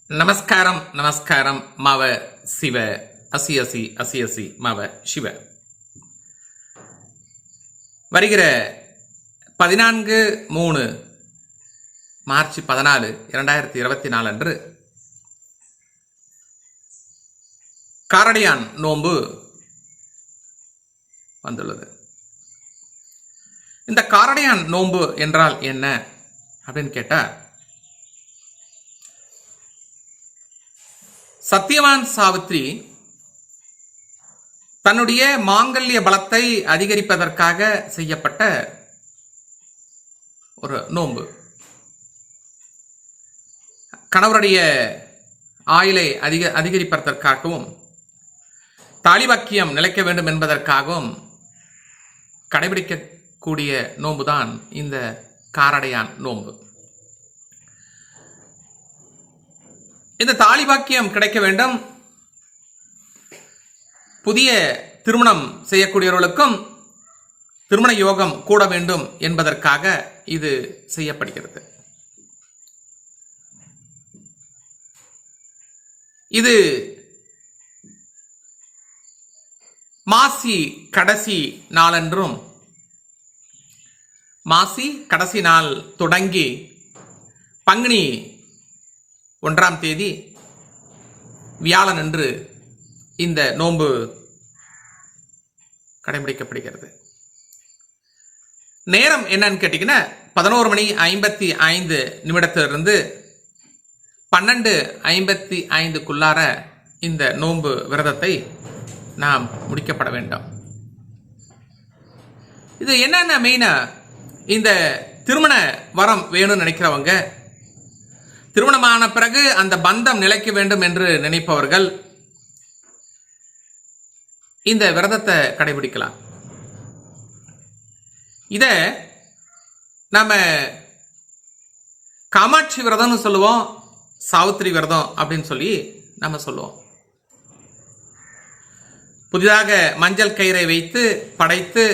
நமஸ்காரம் நமஸ்காரம் மாவ சிவ அசி அசி மாவ சிவ. வருகிற 14/3 மார்ச் 14, 2024 அன்று காரடையான் நோன்பு வந்துள்ளது. இந்த காரடையான் நோன்பு என்றால் என்ன அப்படின்னு கேட்டா, சத்தியவான் சாவித்ரி தன்னுடைய மாங்கல்ய பலத்தை அதிகரிப்பதற்காக செய்யப்பட்ட ஒரு நோன்பு. கணவருடைய ஆயுளை அதிகரிப்பதற்காகவும் தாலிபாக்கியம் நிலைக்க வேண்டும் என்பதற்காகவும் கடைபிடிக்கக்கூடிய நோன்புதான் இந்த காரடையான் நோன்பு. இந்த தாலிபாக்கியம் கிடைக்க வேண்டும், புதிய திருமணம் செய்யக்கூடியவர்களுக்கும் திருமண யோகம் கூட வேண்டும் என்பதற்காக இது செய்யப்படுகிறது. இது மாசி கடைசி நாளன்றும், மாசி கடைசி நாள் தொடங்கி பங்குனி 1ஆம் தேதி வியாழன் அன்று இந்த நோன்பு கடைபிடிக்கப்படுகிறது. நேரம் என்னன்னு கேட்டீங்கன்னா 11:55 12:55 இந்த நோன்பு விரதத்தை நாம் முடிக்கப்பட வேண்டும். இது என்னென்ன மெயினா, இந்த திருமண வரம் வேணும்னு நினைக்கிறவங்க, திருமணமான பிறகு அந்த பந்தம் நிலைக்க வேண்டும் என்று நினைப்பவர்கள் இந்த விரதத்தை கடைபிடிக்கலாம். இத நம்ம காமாட்சி விரதம்னு சொல்லுவோம், சாவித்திரி விரதம் அப்படின்னு சொல்லி நம்ம சொல்லுவோம். புதிதாக மஞ்சள் கயிறை வைத்து படைத்து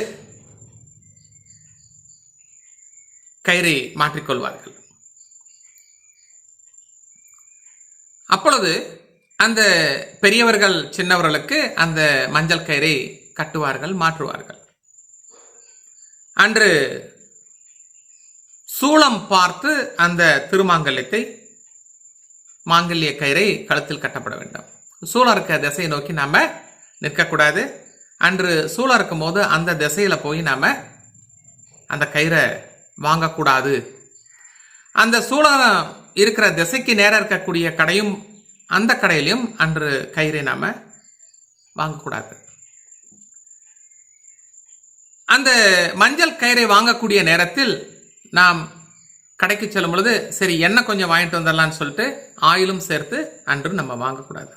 கயிறை மாற்றிக்கொள்வார்கள். அப்பொழுது அந்த பெரியவர்கள் சின்னவர்களுக்கு அந்த மஞ்சள் கயிறை கட்டுவார்கள், மாற்றுவார்கள். அன்று சூளம் பார்த்து அந்த திருமாங்கல்யத்தை, மாங்கல்ய கயிறை கழுத்தில் கட்டப்பட வேண்டும். சூளம் இருக்க திசையை நோக்கி நாம நிற்கக்கூடாது. அன்று சூளம் இருக்கும் போது அந்த திசையில போய் நாம அந்த கயிறை வாங்கக்கூடாது. அந்த சூளம் இருக்கிற திசைக்கு நேரம் இருக்கக்கூடிய கடையும், அந்த கடையிலையும் அன்று கயிறை நாம வாங்கக்கூடாது. அந்த மஞ்சள் கயிறை வாங்கக்கூடிய நேரத்தில் நாம் கடைக்கு செல்லும் பொழுது, சரி எண்ணெய் கொஞ்சம் வாங்கிட்டு வந்துடலான்னு சொல்லிட்டு ஆயிலும் சேர்த்து அன்று நம்ம வாங்கக்கூடாது.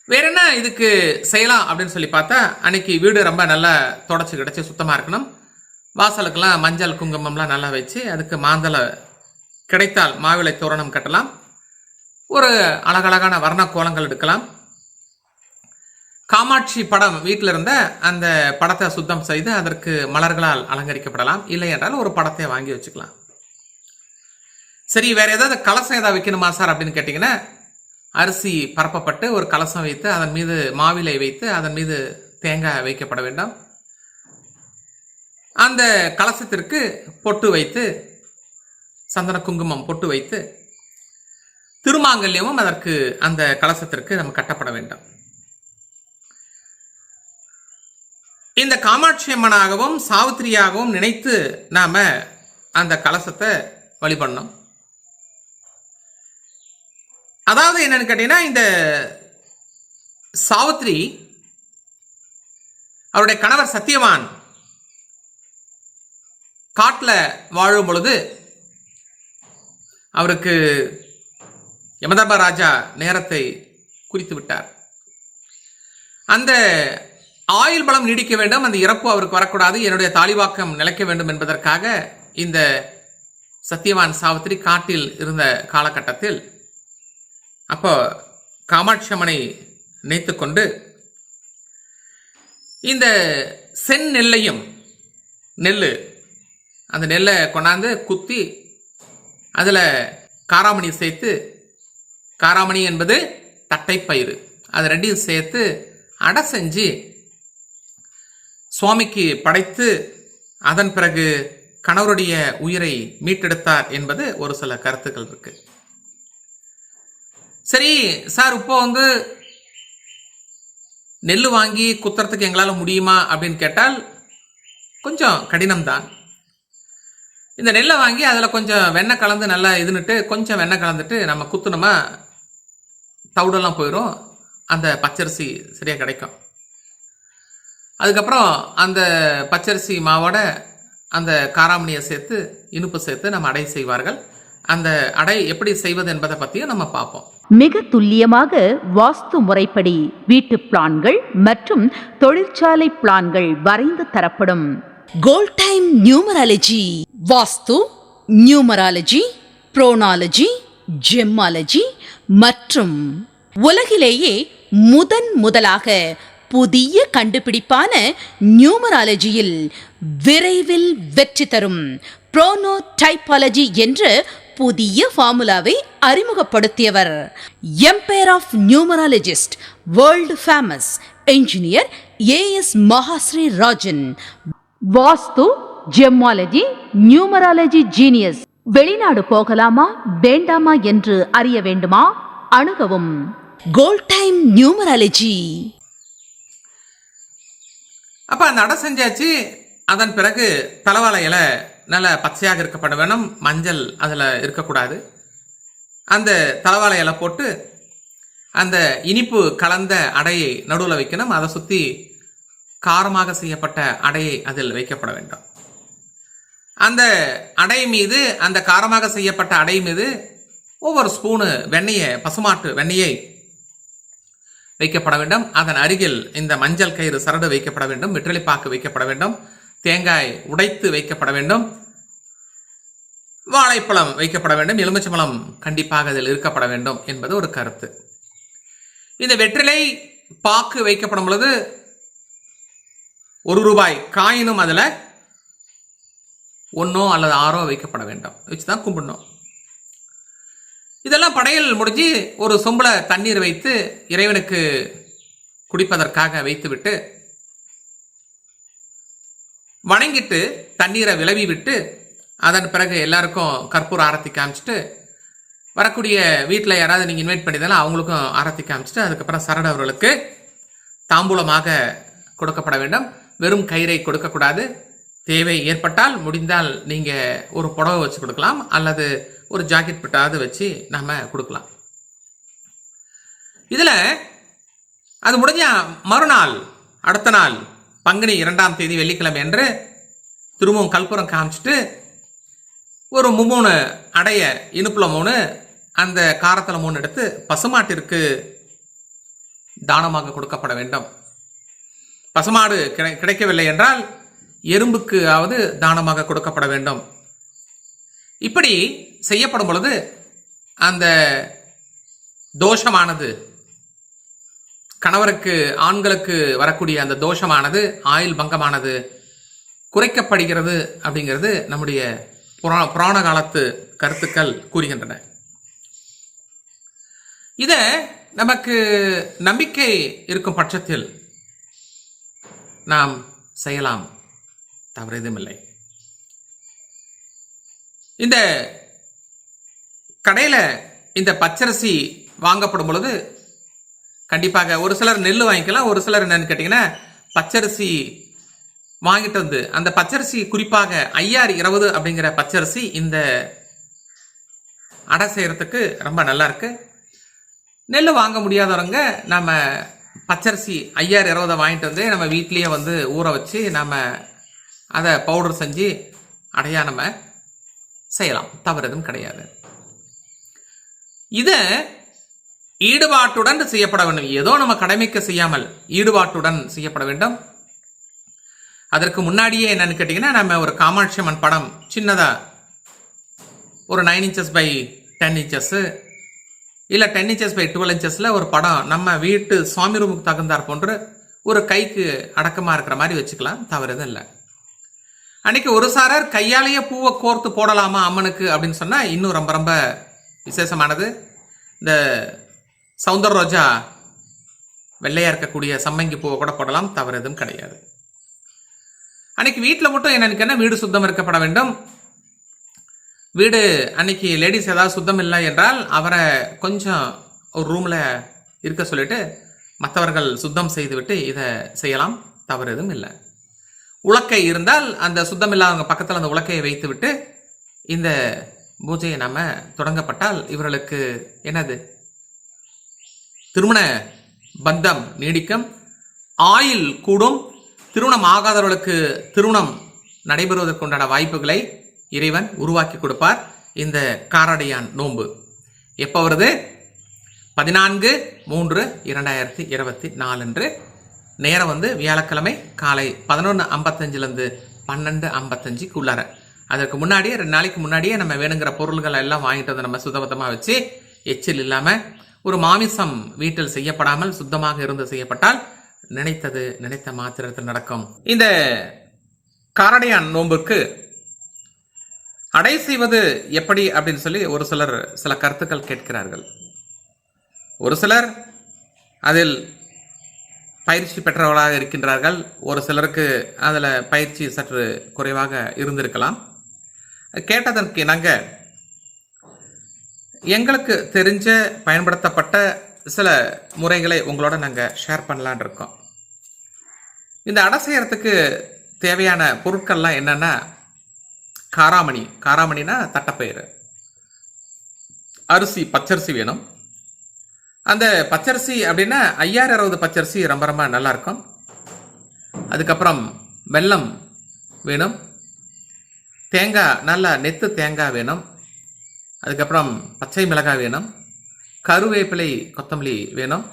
வேற என்ன இதுக்கு செய்யலாம் அப்படின்னு சொல்லி பார்த்தா, அன்னைக்கு வீடு ரொம்ப நல்லா தொடச்சி கிடச்சி சுத்தமாக இருக்கணும். வாசலுக்கெல்லாம் மஞ்சள் குங்குமம்லாம் நல்லா வச்சு அதுக்கு மாந்தலை கிடைத்தால் மாவிளை தோரணம் கட்டலாம். ஒரு அழகழகான வர்ண கோலங்கள் எடுக்கலாம். காமாட்சி படம் வீட்டில் இருந்த அந்த படத்தை சுத்தம் செய்து அதற்கு மலர்களால் அலங்கரிக்கப்படலாம். இல்லை என்றால் ஒரு படத்தை வாங்கி வச்சுக்கலாம். சரி, வேற ஏதாவது கலசம் ஏதாவது வைக்கணுமா சார் அப்படின்னு கேட்டிங்கன்னா, அரிசி பரப்பப்பட்டு ஒரு கலசம் வைத்து அதன் மீது மாவிலை வைத்து அதன் மீது தேங்காய் வைக்கப்பட வேண்டும். அந்த கலசத்திற்கு பொட்டு வைத்து, சந்தன குங்குமம் பொட்டு வைத்து, திருமாங்கல்யமும் அதற்கு அந்த கலசத்திற்கு நம்ம கட்டப்பட வேண்டும். இந்த காமாட்சி அம்மனாகவும் சாவித்திரியாகவும் நினைத்து நாம அந்த கலசத்தை வழிபடணும். அதாவது என்னன்னு கேட்டீங்கன்னா, இந்த சாவித்திரி அவருடைய கணவர் சத்தியவான் காட்டில் வாழும் பொழுது அவருக்கு யமதர்மராஜா நேரத்தை குறித்து விட்டார். அந்த ஆயுள் பலம் நீடிக்க வேண்டும், அந்த இறப்பு அவருக்கு வரக்கூடாது, என்னுடைய தாலிபாக்கம் நிலைக்க வேண்டும் என்பதற்காக இந்த சத்தியவான் சாவித்திரி காட்டில் இருந்த காலகட்டத்தில் அப்போ காமாட்சி அம்மனை நினைத்து கொண்டு இந்த செந்நெல்லையும், நெல், அந்த நெல்லை கொண்டாந்து குத்தி அதில் காராமணி சேர்த்து காராமணி என்பது தட்டைப்பயிறு. அது ரெண்டையும் சேர்த்து அடை செஞ்சு சுவாமிக்கு படைத்து அதன் பிறகு கணவருடைய உயிரை மீட்டெடுத்தார் என்பது ஒரு சில கருத்துக்கள் இருக்கு. சரி சார், இப்போ நெல் வாங்கி குத்துறதுக்கு எங்களால் முடியுமா அப்படின்னு கேட்டால் கொஞ்சம் கடினம்தான். இந்த நெல்லை வாங்கி அதில் கொஞ்சம் வெண்ணெய் கலந்து நல்லா இதுன்னுட்டு கொஞ்சம் வெண்ணெய் கலந்துட்டு நம்ம குத்துனோமா தவிடெல்லாம் போயிடும், அந்த பச்சரிசி சரியாக கிடைக்கும். அதுக்கப்புறம் அந்த பச்சரிசி மாவோட அந்த காராமணியை சேர்த்து இனிப்பு சேர்த்து நம்ம அடை செய்வார்கள். அந்த அடை எப்படி செய்வது என்பதை பற்றியும் நம்ம பார்ப்போம். மிக துல்லியமாக வாஸ்து முறைப்படி வீட்டு பிளான்கள் மற்றும் தொழிற்சாலை பிளான்கள் வரைந்து தரப்படும். கோல்ட் டைம் நியூமராலஜி, வாஸ்து, நியூமராலஜி, புரோனாலஜி, ஜெம்மாலஜி மற்றும் உலகிலேயே முதலாக புதிய கண்டுபிடிப்பான நியூமராலஜியில் விரைவில் வெற்றி தரும் புரோனோடைபாலஜி என்ற புதிய ஃபார்முலாவை அறிமுகப்படுத்தியவர் empire of numerologist, world famous engineer AS Mahasri Rajan. Vastu, gemology, numerology genius. வெளிநாடு போகலாமா வேண்டாமா என்று அறிய வேண்டுமா? அணுகவும் கோல்ட் டைம் நியூமராலஜி. அப்ப அந்த அடை செஞ்சாச்சு. அதன் பிறகு தலவாழை இலை நல்ல பச்சையாக இருக்கப்பட வேணும், மஞ்சள் அதில் இருக்கக்கூடாது. அந்த தலவாழை இலை போட்டு அந்த இனிப்பு கலந்த அடையை நடுவில் வைக்கணும். அதை சுற்றி காரமாக செய்யப்பட்ட அடையை அதில் வைக்கப்பட வேண்டும். அந்த அடை மீது, அந்த காரமாக செய்யப்பட்ட அடை மீது ஒவ்வொரு ஸ்பூனு வெண்ணெயை, பசுமாட்டு வெண்ணெயை வைக்கப்பட வேண்டும். அதன் அருகில் இந்த மஞ்சள் கயிறு சரடு வைக்கப்பட வேண்டும், வெற்றிலைப்பாக்கு வைக்கப்பட வேண்டும், தேங்காய் உடைத்து வைக்கப்பட வேண்டும், வாழைப்பழம் வைக்கப்பட வேண்டும், எலுமிச்சம்பழம் கண்டிப்பாக அதில் இருக்கப்பட வேண்டும் என்பது ஒரு கருத்து. இந்த வெற்றிலை பாக்கு வைக்கப்படும் பொழுது ₹1 காயினும் அதில் 1 அல்லது 6 வைக்கப்பட வேண்டும். வச்சுதான் கும்பிடணும். இதெல்லாம் படையல் முடிஞ்சு ஒரு சொம்புல தண்ணீர் வைத்து இறைவனுக்கு குடிப்பதற்காக வைத்துவிட்டு வணங்கிட்டு தண்ணீரை விளவி விட்டு அதன் பிறகு எல்லாருக்கும் கற்பூர ஆரத்தி காமிச்சிட்டு, வரக்கூடிய வீட்டில் யாராவது நீங்கள் இன்வைட் பண்ணிதாலும் அவங்களுக்கும் ஆரத்தி காமிச்சிட்டு அதுக்கப்புறம் சரடு அவர்களுக்கு தாம்பூலமாக கொடுக்கப்பட வேண்டும். வெறும் கயிறை கொடுக்கக்கூடாது. தேவை ஏற்பட்டால் முடிந்தால் நீங்கள் ஒரு புடவை வச்சு கொடுக்கலாம், அல்லது ஒரு ஜாக்கெட் பிட்டாவது வச்சு நம்ம கொடுக்கலாம். இதில் அது முடிஞ்ச மறுநாள், அடுத்த நாள் பங்குனி 2ஆம் தேதி வெள்ளிக்கிழமை என்று திரும்பவும் கற்பூரம் காமிச்சிட்டு ஒரு 3 அடைய, இனிப்புல 3, அந்த காரத்தில் 3 எடுத்து பசுமாட்டிற்கு தானமாக கொடுக்கப்பட வேண்டும். பசுமாடு கிடைக்கவில்லை என்றால் எறும்புக்கு ஆவது தானமாக கொடுக்கப்பட வேண்டும். இப்படி செய்யப்படும் பொழுது அந்த தோஷமானது, கணவருக்கு ஆண்களுக்கு வரக்கூடிய அந்த தோஷமானது, ஆயுள் பங்கமானது குறைக்கப்படுகிறது அப்படிங்கிறது நம்முடைய புராண காலத்து கருத்துக்கள் கூறுகின்றன. இத நமக்கு நம்பிக்கை இருக்கும் பட்சத்தில் நாம் செய்யலாம், தவறுதுமில்லை. இந்த கடையில் இந்த பச்சரிசி வாங்கப்படும் பொழுது கண்டிப்பாக ஒரு சிலர் நெல் வாங்கிக்கலாம், ஒரு சிலர் என்னன்னு கேட்டீங்கன்னா பச்சரிசி வாங்கிட்டு வந்து, அந்த பச்சரிசி குறிப்பாக IR20 அப்படிங்கிற பச்சரிசி இந்த அடை செய்யறதுக்கு ரொம்ப நல்லா இருக்கு. நெல் வாங்க முடியாதவங்க நம்ம பச்சரிசி IR20 வாங்கிட்டு வந்து நம்ம வீட்லேயே ஊற வச்சு நம்ம அதை பவுடர் செஞ்சு அடையா நம்ம செய்யலாம், தவறு எதுவும் கிடையாது. இதை ஈடுபாட்டுடன் செய்யப்பட வேண்டும். ஏதோ நம்ம கடமைக்கு செய்யாமல் ஈடுபாட்டுடன் செய்யப்பட வேண்டும். அதற்கு முன்னாடியே என்னன்னு கேட்டீங்கன்னா, நம்ம ஒரு காமாட்சி அம்மன் படம் சின்னதா ஒரு 9 inches by 10 inches இல்லை 10 inches by 12 inches ஒரு படம் நம்ம வீட்டு சுவாமி ரூமுக்கு தகுந்தார் போன்று ஒரு கைக்கு அடக்கமாக இருக்கிற மாதிரி வச்சுக்கலாம், தவறு எதுவும் இல்லை. அன்னைக்கு ஒரு சாரர் கையாலேயே பூவை கோர்த்து போடலாமா அம்மனுக்கு அப்படின்னு சொன்னால் இன்னும் ரொம்ப ரொம்ப விசேஷமானது. இந்த சவுந்தர ரோஜா வெள்ளையாக இருக்கக்கூடிய சம்மங்கி பூவை கூட போடலாம், தவறு எதுவும் கிடையாது. அன்னைக்கு வீட்டில் மட்டும் என்னன்னு வீடு சுத்தம் இருக்கப்பட வேண்டும். வீடு அன்னைக்கு லேடிஸ் ஏதாவது சுத்தம் இல்லை என்றால் அவரை கொஞ்சம் ஒரு ரூமில் இருக்க சொல்லிட்டு மற்றவர்கள் சுத்தம் செய்துவிட்டு இதை செய்யலாம், தவறு எதுவும் இல்லை. உலக்கை இருந்தால் அந்த சுத்தம் இல்லாதவங்க பக்கத்தில் அந்த உலக்கையை வைத்து விட்டு இந்த பூஜையை நாம் தொடங்கப்பட்டால் இவர்களுக்கு என்னது திருமண பந்தம் நீடிக்கும், ஆயுள் கூடும், திருமணம் ஆகாதவர்களுக்கு திருமணம் நடைபெறுவதற்குண்டான வாய்ப்புகளை இறைவன் உருவாக்கி கொடுப்பார். இந்த காரடையான் நோன்பு எப்போ வருது? 14/3/2024 அன்று. நேரம் வந்து வியாழக்கிழமை காலை 11:55 12:55 உள்ளார. அதற்கு முன்னாடியே 2 நாளைக்கு முன்னாடியே நம்ம வேணுங்கிற பொருள்களை எல்லாம் வாங்கிட்டு வந்து நம்ம சுத்தபத்தமாக வச்சு எச்சில் இல்லாமல் ஒரு மாமிசம் வீட்டில் செய்யப்படாமல் சுத்தமாக இருந்து செய்யப்பட்டால் நினைத்தது நினைத்த மாத்திரத்தில் நடக்கும். இந்த காரடையான் நோன்புக்கு அடை செய்வது எப்படி அப்படின்னு சொல்லி ஒரு சிலர் சில கருத்துக்கள் கேட்கிறார்கள். ஒரு சிலர் அதில் பயிற்சி பெற்றவர்களாக இருக்கின்றார்கள், ஒரு சிலருக்கு அதில் பயிற்சி சற்று குறைவாக இருந்திருக்கலாம். கேட்டதற்கு இணங்க எங்களுக்கு தெரிஞ்ச பயன்படுத்தப்பட்ட சில முறைகளை உங்களோட நாங்கள் ஷேர் பண்ணலான் இருக்கோம். இந்த அடை செய்யறதுக்கு தேவையான பொருட்கள்லாம் என்னன்னா, காராமணினா தட்டைப்பயிறு, அரிசி பச்சரிசி வேணும். அந்த பச்சரிசி அப்படின்னா 5060 பச்சரிசி ரொம்ப ரொம்ப நல்லா இருக்கும். அதுக்கப்புறம் வெல்லம் வேணும், தேங்காய் நல்லா நெத்து தேங்காய் வேணும், அதுக்கப்புறம் பச்சை மிளகாய் வேணும், கருவேப்பிலை கொத்தமல்லி வேணும்,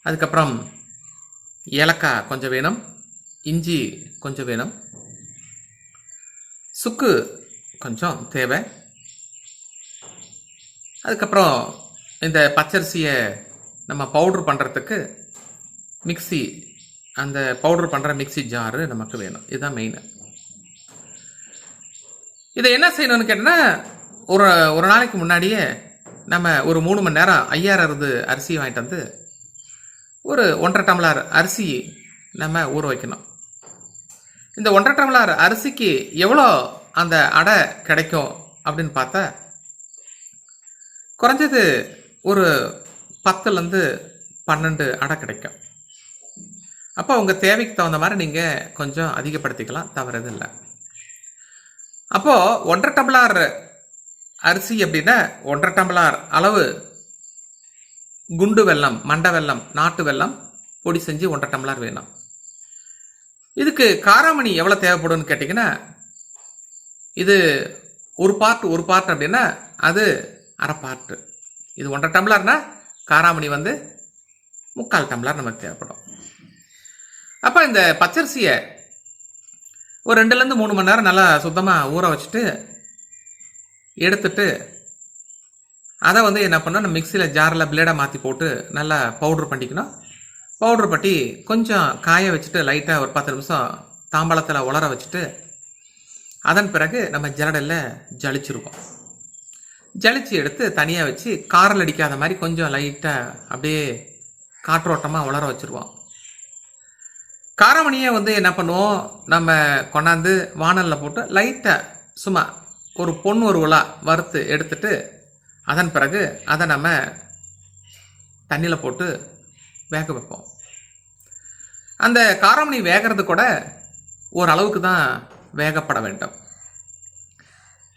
அதுக்கப்புறம் ஏலக்காய் கொஞ்சம் வேணும், இஞ்சி கொஞ்சம் வேணும், சுக்கு கொஞ்சம் தேவை. அதுக்கப்புறம் இந்த பச்சரிசியை நம்ம பவுட்ரு பண்ணுறதுக்கு மிக்சி, அந்த பவுட்ரு பண்ணுற மிக்சி ஜாரு நமக்கு வேணும். இதுதான் மெயின். இதை என்ன செய்யணும்னு கேட்டோன்னா, ஒரு நாளைக்கு முன்னாடியே நம்ம ஒரு 3 மணி நேரம் 5060 அரிசி வாங்கிட்டு வந்து ஒரு 1.5 டம்ளர் அரிசி நம்ம ஊற வைக்கணும். இந்த 1.5 டம்ளர் அரிசிக்கு எவ்வளோ அந்த அடை கிடைக்கும் அப்படின்னு பார்த்தா குறைஞ்சது ஒரு 10-12 அடை கிடைக்கும். அப்போ உங்கள் தேவைக்கு தகுந்த மாதிரி நீங்கள் கொஞ்சம் அதிகப்படுத்திக்கலாம், தவறது இல்லை. அப்போது 1.5 டம்ளர் அரிசி அப்படின்னா 1.5 டம்ளர் அளவு குண்டு வெல்லம், மண்டை வெல்லம், நாட்டு வெல்லம் பொடி செஞ்சு 1.5 டம்ளர் வேணும். இதுக்கு காராமணி எவ்வளோ தேவைப்படும்னு கேட்டிங்கன்னா, இது ஒரு பார்ட் அப்படின்னா அது அரை பார்ட்டு. இது 1.5 டம்ளர்னா காராமணி வந்து 3/4 டம்ளர் நமக்கு தேவைப்படும். அப்போ இந்த பச்சரிசியை ஒரு 2-3 மணி நேரம் நல்லா சுத்தமாக ஊற வச்சுட்டு எடுத்துட்டு அதை வந்து என்ன பண்ணணும், மிக்சியில் ஜாரில் பிளேடாக மாற்றி போட்டு நல்லா பவுட்ரு பண்ணிக்கணும். பவுட்ரு பண்ணி கொஞ்சம் காய வச்சுட்டு லைட்டாக ஒரு 10 நிமிஷம் தாம்பாளத்தில் உலர வச்சுட்டு அதன் பிறகு நம்ம ஜலடையில் ஜலிச்சிருவோம். ஜலிச்சு எடுத்து தனியாக வச்சு காரில் அடிக்காத மாதிரி கொஞ்சம் லைட்டாக அப்படியே காற்றோட்டமாக உலர வச்சுருவோம். காராமணியை வந்து என்ன பண்ணுவோம், நம்ம கொண்டாந்து வானலில் போட்டு லைட்டாக சும்மா ஒரு பொன் ஒரு உலா வறுத்து எடுத்துட்டு அதன் பிறகு அதை நம்ம தண்ணியில் போட்டு வேக வைப்போம். அந்த காராமணி வேகிறது கூட ஓரளவுக்கு தான் வேகப்பட வேண்டும்,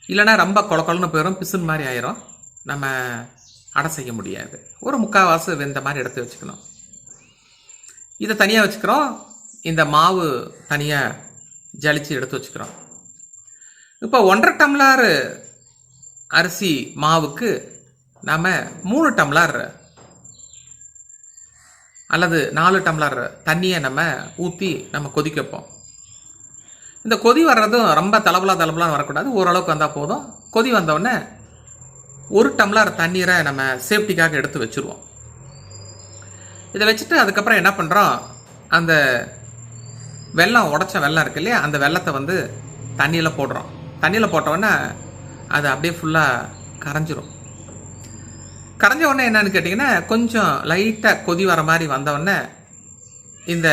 இல்லைனா ரொம்ப கொலன்னு போயிடும், பிசுன் மாதிரி ஆயிரும், நம்ம அடை செய்ய முடியாது. ஒரு 3/4 வெந்த மாதிரி எடுத்து வச்சுக்கணும். இதை தனியாக வச்சுக்கிறோம். இந்த மாவு தனியாக ஜலிச்சு எடுத்து வச்சுக்கிறோம். இப்போ 1.5 டம்ளர் அரிசி மாவுக்கு நாம் 3 டம்ளர் அல்லது 4 டம்ளர் தண்ணியை நம்ம ஊற்றி நம்ம கொதிக்க வைப்போம். இந்த கொதி வர்றதும் ரொம்ப தளபலான்னு வரக்கூடாது, ஓரளவுக்கு வந்தால் போதும். கொதி வந்தோடனே 1 டம்ளர் தண்ணீரை நம்ம சேஃப்டிக்காக எடுத்து வச்சுருவோம். இதை வச்சுட்டு அதுக்கப்புறம் என்ன பண்ணுறோம், அந்த வெல்லம், உடைச்ச வெல்லம் இருக்கு இல்லையா, அந்த வெல்லத்தை வந்து தண்ணியில் போடுறோம். தண்ணியில் போட்டோன்னே அது அப்படியே ஃபுல்லாக கரைஞ்சிரும். கரைஞ்ச உடனே என்னன்னு கேட்டிங்கன்னா கொஞ்சம் லைட்டாக கொதி வர மாதிரி வந்த உடனே இந்த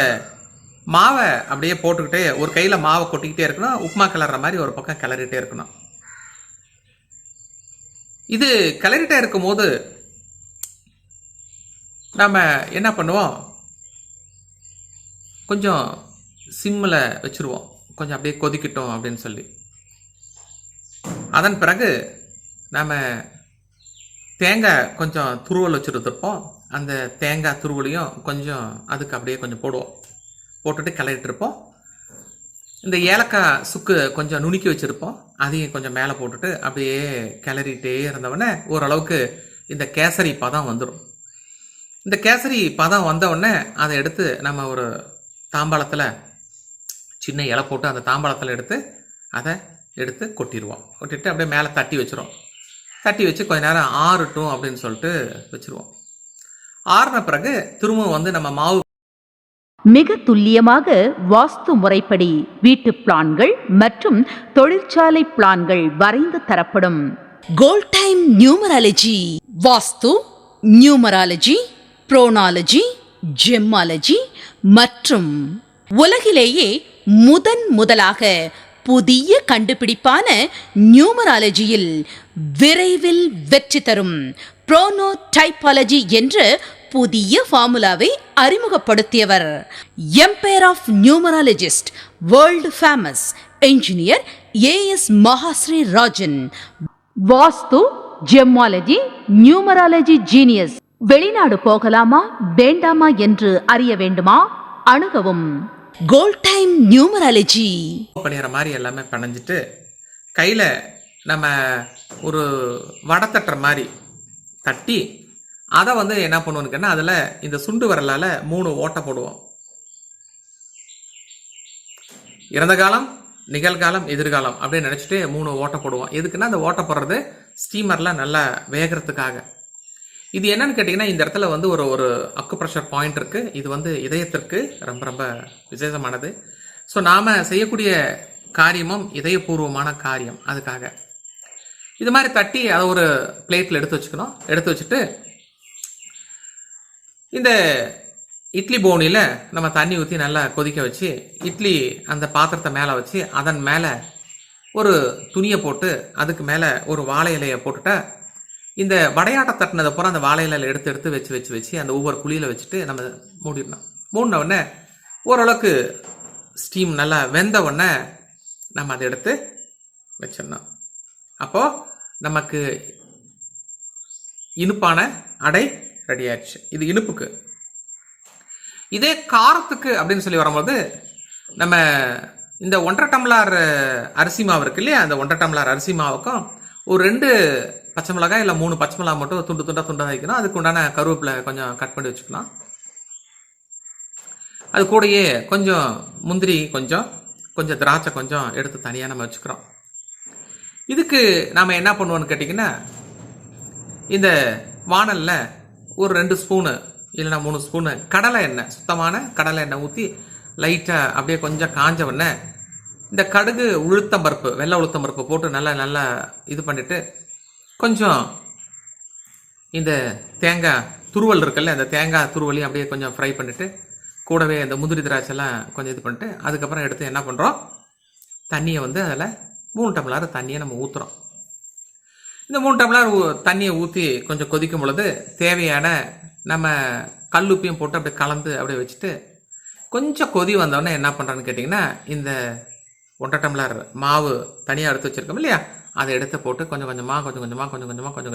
மாவை அப்படியே போட்டுக்கிட்டே ஒரு கையில் மாவை கொட்டிக்கிட்டே இருக்கணும், உப்புமா கிளற மாதிரி ஒரு பக்கம் கிளறிட்டே இருக்கணும். இது கிளறிட்டே இருக்கும்போது நாம் என்ன பண்ணுவோம், கொஞ்சம் சிம்மில் வச்சுருவோம், கொஞ்சம் அப்படியே கொதிக்கட்டும் அப்படின்னு சொல்லி. அதன் பிறகு நாம் தேங்காய் கொஞ்சம் துருவல் வச்சுருந்துருப்போம், அந்த தேங்காய் துருவலையும் கொஞ்சம் அதுக்கு அப்படியே கொஞ்சம் போடுவோம், போட்டுட்டு கிளறிட்டுருப்போம். இந்த ஏலக்காய் சுக்கு கொஞ்சம் நுணுக்கி வச்சுருப்போம், அதையும் கொஞ்சம் மேலே போட்டுட்டு அப்படியே கிளறிட்டே இருந்தவொடனே ஓரளவுக்கு இந்த கேசரி பதம் வந்துடும். இந்த கேசரி பதம் வந்தவுடனே அதை எடுத்து நம்ம ஒரு தாம்பாளத்தில் சின்ன இலை போட்டு அந்த தாம்பாளத்தில் எடுத்து அதை எடுத்து கொட்டிடுவோம். கொட்டிட்டு அப்படியே மேலே தட்டி வச்சுருவோம். தட்டி வச்சு கொஞ்ச நேரம் ஆறட்டும் அப்படின்னு சொல்லிட்டு வச்சுருவோம். ஆறின பிறகு திரும்பவும் வந்து நம்ம மாவு மிக துல்லியமாக வாஸ்து முறைப்படி வீட்டு பிளான்கள் மற்றும் தொழிற்சாலை பிளான்கள் வரைந்து தரப்படும். கோல்ட் டைம் நியூமராலஜி வாஸ்து, நியூமராலஜி, புரோனாலஜி, ஜெம்மாலஜி மற்றும் உலகிலேயே முதலாக புதிய கண்டுபிடிப்பான நியூமராலஜியில் விரைவில் வெற்றி தரும் புரோனோடைபாலஜி என்ற புதிய ஃபார்முலாவை அறிமுகப்படுத்தியவர் empire of numerologist, world famous engineer AS Mahasri Rajan. Vastu, gemology, numerology genius. வெளிநாடு போகலாமா வேண்டாமா என்று அறிய வேண்டுமா? அணுகவும். Gold time numerology. பண்ணிடுற மாதிரி எல்லாமே பிணைஞ்சிட்டு கையில் நம்ம ஒரு வடை தட்டுற மாதிரி தட்டி அதை வந்து என்ன பண்ணுவோன்னு அதில் இந்த சுண்டு விரலால் 3 ஓட்டை போடுவோம். இறந்த காலம், நிகழ்காலம், எதிர்காலம் அப்படின்னு நினச்சிட்டு 3 ஓட்டை போடுவோம். எதுக்குன்னா அந்த ஓட்டை போடுறது ஸ்டீமரில் நல்லா வேகிறதுக்காக. இது என்னன்னு கேட்டிங்கன்னா இந்த இடத்துல வந்து ஒரு அக்குப்ரெஷர் பாயிண்ட் இருக்குது. இது வந்து இதயத்திற்கு ரொம்ப ரொம்ப விசேஷமானது. ஸோ நாம் செய்யக்கூடிய காரியமும் இதயபூர்வமான காரியம். அதுக்காக இது மாதிரி தட்டி அதை ஒரு பிளேட்டில் எடுத்து வச்சுக்கணும். எடுத்து வச்சுட்டு இந்த இட்லி போனியில் நம்ம தண்ணி ஊற்றி நல்லா கொதிக்க வச்சு இட்லி அந்த பாத்திரத்தை மேலே வச்சு அதன் மேலே ஒரு துணியை போட்டு அதுக்கு மேலே ஒரு வாழை இலையை போட்டுட்டா இந்த வடையாட்டை தட்டினதை பூரா அந்த வாழை இலையில் எடுத்து வச்சு அந்த ஒவ்வொரு குழியில் வச்சுட்டு நம்ம மூடிடணும். மூடின உடனே ஓரளவுக்கு ஸ்டீம் நல்லா வெந்த உடனே நம்ம அதை எடுத்து வச்சிடணும். அப்போது நமக்கு இனிப்பான அடை ரெடி ஆயிடுச்சு. இது இனிப்புக்கு. இதே காரத்துக்கு அப்படின்னு சொல்லி வரும்போது நம்ம இந்த 1.5 டம்ளர் அரிசி மாவு இருக்கு இல்லையா, அந்த 1.5 டம்ளர் அரிசி மாவுக்கும் ஒரு 2 பச்சை மிளகாய் இல்லை 3 பச்சை மிளகாய் மட்டும் துண்டாக வைக்கணும். அதுக்கு உண்டான கருவேப்பிலை கொஞ்சம் கட் பண்ணி வச்சுக்கலாம். அது கூடயே கொஞ்சம் முந்திரி கொஞ்சம் திராட்சை கொஞ்சம் எடுத்து தனியாக நம்ம வச்சுக்கிறோம். இதுக்கு நாம் என்ன பண்ணுவோன்னு கேட்டிங்கன்னா இந்த வானலில் ஒரு 2 ஸ்பூனு இல்லைன்னா 3 ஸ்பூனு கடலை எண்ணெய், சுத்தமான கடலை எண்ணெய் ஊற்றி லைட்டாக அப்படியே கொஞ்சம் காஞ்ச உடனே இந்த கடுகு, உளுத்தம்பருப்பு, வெள்ளை உளுத்தம்பருப்பு போட்டு நல்லா இது பண்ணிவிட்டு கொஞ்சம் இந்த தேங்காய் துருவல் இருக்குல்ல, அந்த தேங்காய் துருவலையும் அப்படியே கொஞ்சம் ஃப்ரை பண்ணிவிட்டு கூடவே இந்த முந்திரி திராட்சைலாம் கொஞ்சம் இது பண்ணிட்டு அதுக்கப்புறம் எடுத்து என்ன பண்ணுறோம், தண்ணியை வந்து அதில் 3 டம்ளர் தண்ணியை நம்ம ஊற்றுறோம். இந்த 3 டம்ளர் தண்ணியை ஊற்றி கொஞ்சம் கொதிக்கும் பொழுது தேவையான நம்ம கல்லுப்பையும் போட்டு அப்படியே கலந்து அப்படியே வச்சுட்டு கொஞ்சம் கொதி வந்தோடனே என்ன பண்ணுறோன்னு கேட்டிங்கன்னா இந்த 1.5 டம்ளர் மாவு தனியாக எடுத்து வச்சுருக்கோம் இல்லையா, அதை எடுத்து போட்டு கொஞ்சம் கொஞ்சமாக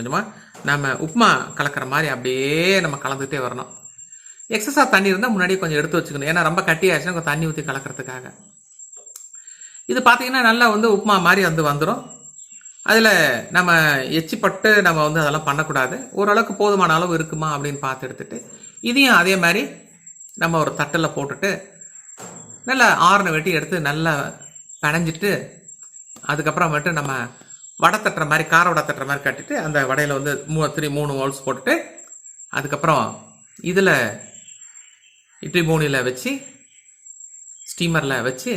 நம்ம உப்புமா கலக்கிற மாதிரி அப்படியே நம்ம கலந்துகிட்டே வரணும். எக்ஸஸாக தண்ணி இருந்தால் முன்னாடியே கொஞ்சம் எடுத்து வச்சுக்கணும். ஏன்னா ரொம்ப கட்டி ஆச்சுன்னா கொஞ்சம் தண்ணி ஊற்றி கலக்கிறதுக்காக. இது பார்த்திங்கன்னா நல்லா வந்து உப்புமா மாதிரி வந்துடும். அதில் நம்ம எச்சிப்பட்டு நம்ம வந்து அதெல்லாம் பண்ணக்கூடாது. ஓரளவுக்கு போதுமான அளவு இருக்குமா அப்படின்னு பார்த்து எடுத்துகிட்டு இதையும் அதே மாதிரி நம்ம ஒரு தட்டில் போட்டுட்டு நல்லா ஆறுன வெட்டி எடுத்து நல்லா பிணைஞ்சிட்டு அதுக்கப்புறமேட்டு நம்ம வடை தட்டுற மாதிரி, கார வடை தட்டுற மாதிரி கட்டிட்டு அந்த வடையில் வந்து 3 ஹோல்ஸ் போட்டுட்டு அதுக்கப்புறம் இதில் இட்லி பூனியில் வச்சு ஸ்டீமரில் வச்சு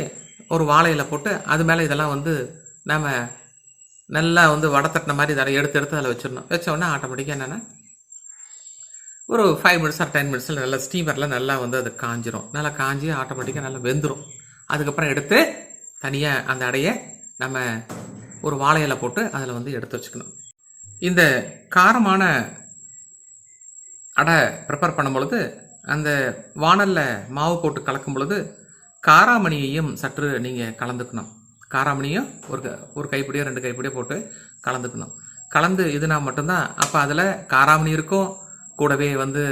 ஒரு வாழையில் போட்டு அது மேலே இதெல்லாம் வந்து நம்ம நல்லா வந்து வடை தட்டின மாதிரி இதை எடுத்து அதில் வச்சிடணும். வச்ச உடனே ஆட்டோமேட்டிக்காக என்னென்னா ஒரு 5 மினிட்ஸ் ஆர் 10 மினிட்ஸில் நல்லா ஸ்டீமரில் நல்லா வந்து அது காஞ்சிரும். நல்லா காஞ்சி ஆட்டோமேட்டிக்காக நல்லா வெந்துடும். அதுக்கப்புறம் எடுத்து தனியாக அந்த அடையை நம்ம ஒரு வாழை இலை போட்டு அதில் வந்து எடுத்து வச்சுக்கணும். இந்த காரமான அடை ப்ரிப்பேர் பண்ணும் பொழுது அந்த வாணலில் மாவு போட்டு கலக்கும் பொழுது காராமணியையும் சற்று நீங்கள் கலந்துக்கணும். காராமணியும் ஒரு கைப்பிடியோ 2 கைப்பிடியோ போட்டு கலந்துக்கணும். கலந்து இதுனா மட்டும்தான் அப்போ அதில் காராமணி இருக்கும், கூடவே வந்து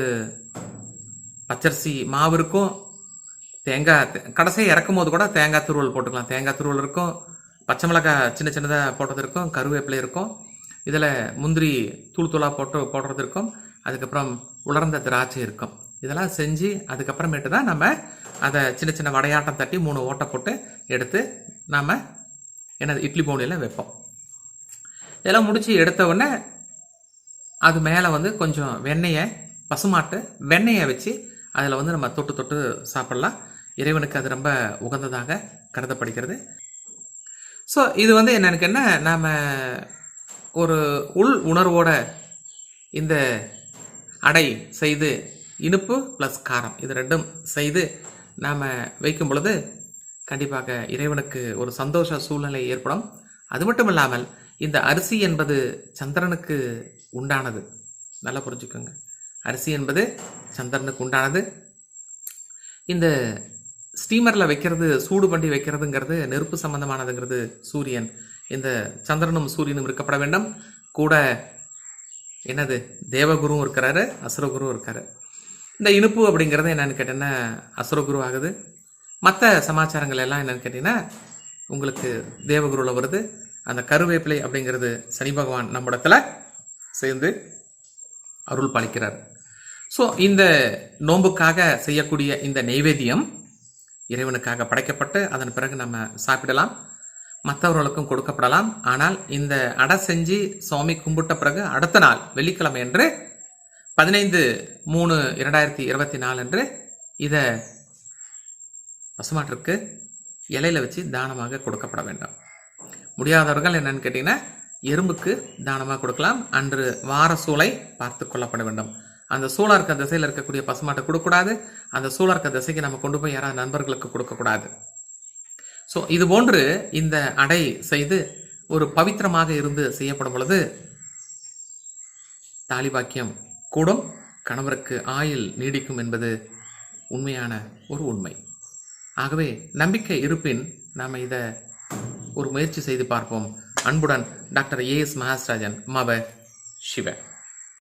பச்சரிசி மாவு இருக்கும், தேங்காய் கடைசியாக இறக்கும் போது கூட தேங்காய் துருவல் போட்டுக்கலாம். தேங்காய் துருவல் இருக்கும், பச்சை மிளகாய் சின்ன சின்னதாக போட்டது இருக்கும், கருவேப்பிலை இருக்கும், இதில் முந்திரி தூள் தூளாக போடுறது இருக்கும், அதுக்கப்புறம் உலர்ந்த திராட்சை இருக்கும். இதெல்லாம் செஞ்சு அதுக்கப்புறமேட்டு தான் நம்ம அதை சின்ன சின்ன வடையாட்டம் தட்டி 3 ஓட்டை போட்டு எடுத்து நாம் இட்லி பவுனியில் வைப்போம். இதெல்லாம் முடித்து எடுத்த உடனே அது மேலே வந்து கொஞ்சம் பசுமாட்டு வெண்ணெயை வச்சு அதில் வந்து நம்ம தொட்டு தொட்டு சாப்பிட்லாம். இறைவனுக்கு அது ரொம்ப உகந்ததாக கருதப்படுகிறது. ஸோ இது வந்து என்ன நாம் ஒரு உள் உணர்வோட இந்த அடை செய்து இனிப்பு ப்ளஸ் காரம் இது ரெண்டும் செய்து நாம் வைக்கும் பொழுது கண்டிப்பாக இறைவனுக்கு ஒரு சந்தோஷ சூழ்நிலை ஏற்படும். அது மட்டும் இல்லாமல் இந்த அரிசி என்பது சந்திரனுக்கு உண்டானது. நல்லா புரிஞ்சுக்கோங்க, அரிசி என்பது சந்திரனுக்கு உண்டானது. இந்த ஸ்டீமரில் வைக்கிறது, சூடு பண்ணி வைக்கிறதுங்கிறது நெருப்பு சம்பந்தமானதுங்கிறது சூரியன். இந்த சந்திரனும் சூரியனும் இருக்கப்பட வேண்டும். கூட தேவகுருவும் இருக்கிறாரு, அசுரகுருவும் இருக்காரு. இந்த இனிப்பு அப்படிங்கிறது என்னன்னு கேட்டீங்கன்னா அசுரகுரு ஆகுது. மற்ற சமாச்சாரங்கள் எல்லாம் என்னன்னு கேட்டிங்கன்னா உங்களுக்கு தேவகுருவில் வருது. அந்த கருவேப்பிலை அப்படிங்கிறது சனி பகவான் நம்மிடத்துல சேர்ந்து அருள் பாலிக்கிறார். ஸோ இந்த நோன்புக்காக செய்யக்கூடிய இந்த நெய்வேத்தியம் இறைவனுக்காக படைக்கப்பட்டு அதன் பிறகு நம்ம சாப்பிடலாம், மற்றவர்களுக்கும் கொடுக்கப்படலாம். ஆனால் இந்த அடை செஞ்சு சுவாமி கும்பிட்ட பிறகு அடுத்த நாள் வெள்ளிக்கிழமை என்று 15/3/2024 அன்று இதை பசுமாட்டிற்கு இலையில வச்சு தானமாக கொடுக்கப்பட வேண்டும். முடியாதவர்கள் என்னன்னு கேட்டிங்கன்னா எறும்புக்கு தானமாக கொடுக்கலாம். அன்று வார சூளை பார்த்து கொள்ளப்பட வேண்டும். அந்த சூழா இருக்க திசையில் இருக்கக்கூடிய பசுமாட்டை கொடுக்கக்கூடாது. அந்த சூழா இருக்க திசைக்கு நம்ம கொண்டு போய் யாராவது நண்பர்களுக்கு கொடுக்கக்கூடாது. ஸோ இது போன்று இந்த அடை செய்து ஒரு பவித்திரமாக இருந்து செய்யப்படும் பொழுது தாலிபாக்கியம் கூடும், கணவருக்கு ஆயுள் நீடிக்கும் என்பது உண்மையான ஒரு உண்மை. ஆகவே நம்பிக்கை இருப்பின் நாம் இதை ஒரு முயற்சி செய்து பார்ப்போம். அன்புடன் டாக்டர் A.S. மகாஸ்ராஜன், மவ சிவ.